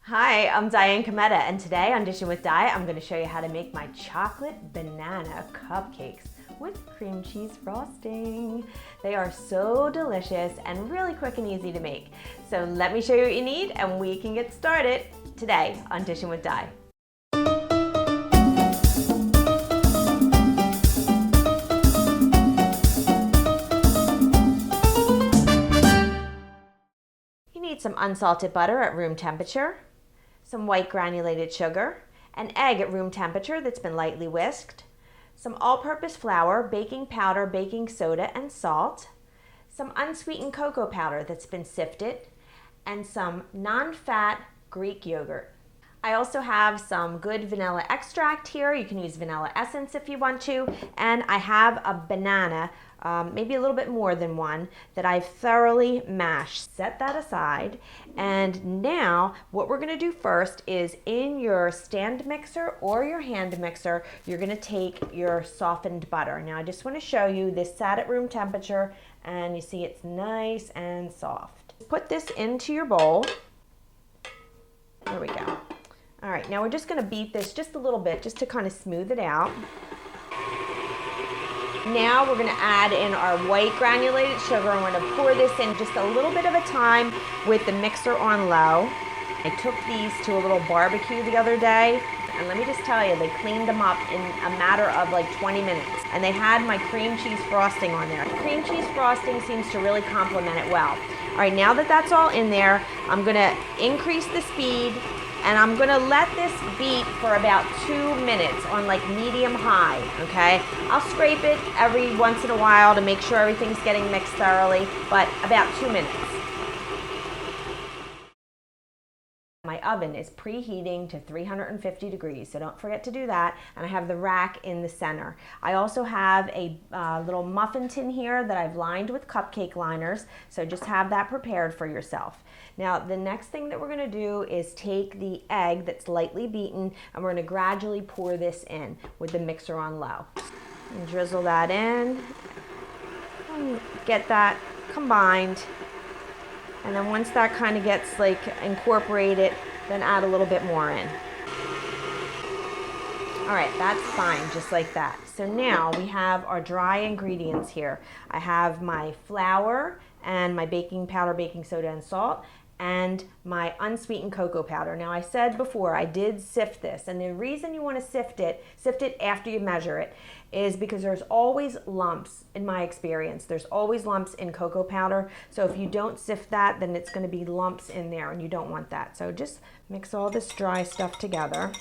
Hi, I'm Diane Kometa, and today on Dishin with Di, I'm going to show you how to make my chocolate banana cupcakes with cream cheese frosting. They are so delicious and really quick and easy to make. So let me show you what you need and we can get started today on Dishin with Di. You need some unsalted butter at room temperature, some white granulated sugar, an egg at room temperature that's been lightly whisked, some all-purpose flour, baking powder, baking soda, and salt, some unsweetened cocoa powder that's been sifted, and some non-fat Greek yogurt. I also have some good vanilla extract here. You can use vanilla essence if you want to, and I have a banana, maybe a little bit more than one, that I've thoroughly mashed. Set that aside, and now what we're going to do first is in your stand mixer or your hand mixer, you're going to take your softened butter. Now I just want to show you this sat at room temperature, and you see it's nice and soft. Put this into your bowl. There we go. All right, now we're just going to beat this just a little bit just to kind of smooth it out. Now we're going to add in our white granulated sugar, and we're going to pour this in just a little bit of a time with the mixer on low. I took these to a little barbecue the other day, and let me just tell you, they cleaned them up in a matter of like 20 minutes. And they had my cream cheese frosting on there. Cream cheese frosting seems to really complement it well. All right, now that that's all in there, I'm going to increase the speed. And I'm going to let this beat for about 2 minutes on like medium high, okay? I'll scrape it every once in a while to make sure everything's getting mixed thoroughly, but about 2 minutes. My oven is preheating to 350 degrees, so don't forget to do that. And I have the rack in the center. I also have a little muffin tin here that I've lined with cupcake liners, so just have that prepared for yourself. Now, the next thing that we're going to do is take the egg that's lightly beaten, and we're going to gradually pour this in with the mixer on low. And drizzle that in, and get that combined. And then once that kind of gets like incorporated, then add a little bit more in. All right, that's fine, just like that. So now we have our dry ingredients here. I have my flour and my baking powder, baking soda, and salt, and my unsweetened cocoa powder. Now I said before, I did sift this, and the reason you want to sift it after you measure it, is because there's always lumps, in my experience. There's always lumps in cocoa powder, so if you don't sift that, then it's going to be lumps in there, and you don't want that. So just mix all this dry stuff together,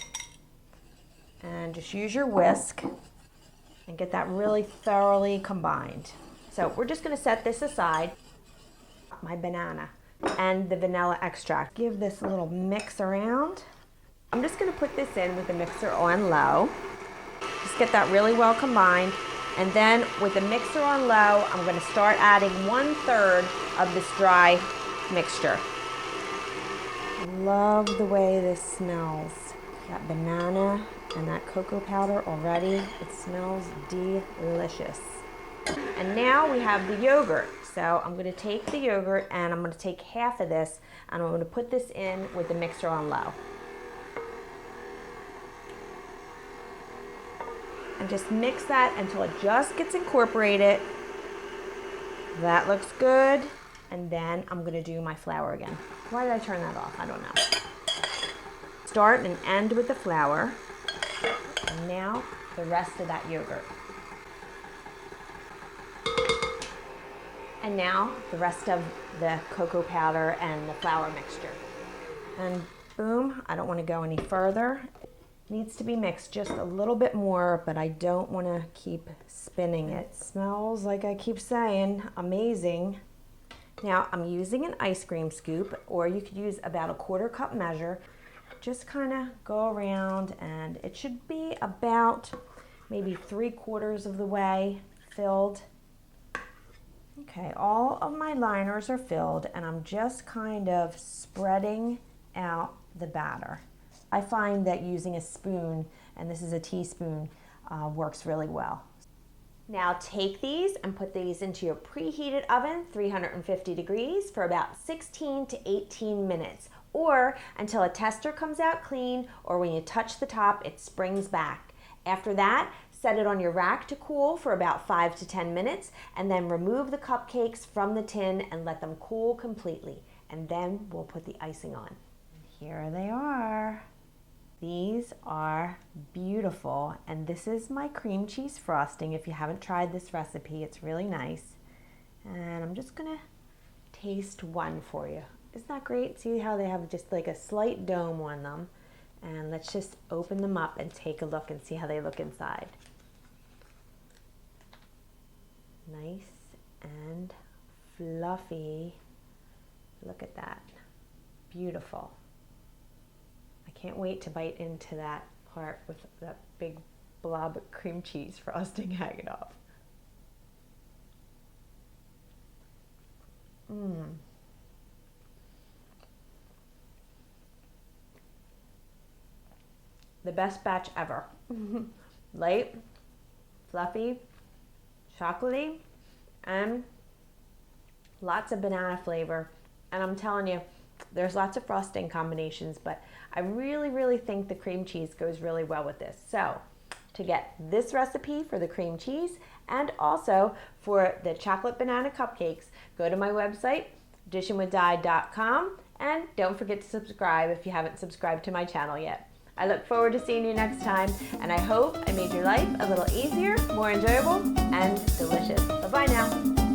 and just use your whisk, and get that really thoroughly combined. So we're just going to set this aside. My banana and the vanilla extract. Give this a little mix around. I'm just going to put this in with the mixer on low. Just get that really well combined. And then with the mixer on low, I'm going to start adding 1/3 of this dry mixture. Love the way this smells. That banana and that cocoa powder already. It smells delicious. And now we have the yogurt. So I'm going to take the yogurt and I'm going to take half of this and I'm going to put this in with the mixer on low. And just mix that until it just gets incorporated. That looks good. And then I'm going to do my flour again. Why did I turn that off? I don't know. Start and end with the flour. And now the rest of that yogurt. And now the rest of the cocoa powder and the flour mixture. And boom, I don't want to go any further. It needs to be mixed just a little bit more, but I don't want to keep spinning it. Smells, like I keep saying, amazing. Now I'm using an ice cream scoop, or you could use about a 1/4 cup measure. Just kind of go around, and it should be about maybe 3/4 of the way filled. Okay, all of my liners are filled, and I'm just kind of spreading out the batter. I find that using a spoon, and this is a teaspoon, works really well. Now take these and put these into your preheated oven, 350 degrees, for about 16 to 18 minutes. or until a tester comes out clean, or when you touch the top, it springs back. After that, set it on your rack to cool for about 5 to 10 minutes, and then remove the cupcakes from the tin and let them cool completely. And then we'll put the icing on. Here they are. These are beautiful, and this is my cream cheese frosting. If you haven't tried this recipe, it's really nice. And I'm just gonna taste one for you. Isn't that great? See how they have just like a slight dome on them? And let's just open them up and take a look and see how they look inside. Nice and fluffy. Look at that. Beautiful. I can't wait to bite into that part with that big blob of cream cheese frosting hanging off. The best batch ever. Light, fluffy, chocolatey, and lots of banana flavor. And I'm telling you, there's lots of frosting combinations, but I really think the cream cheese goes really well with this. So to get this recipe for the cream cheese and also for the chocolate banana cupcakes, go to my website, dishinwithdi.com, and don't forget to subscribe if you haven't subscribed to my channel yet. I look forward to seeing you next time, and I hope I made your life a little easier, more enjoyable, and delicious. Bye-bye now.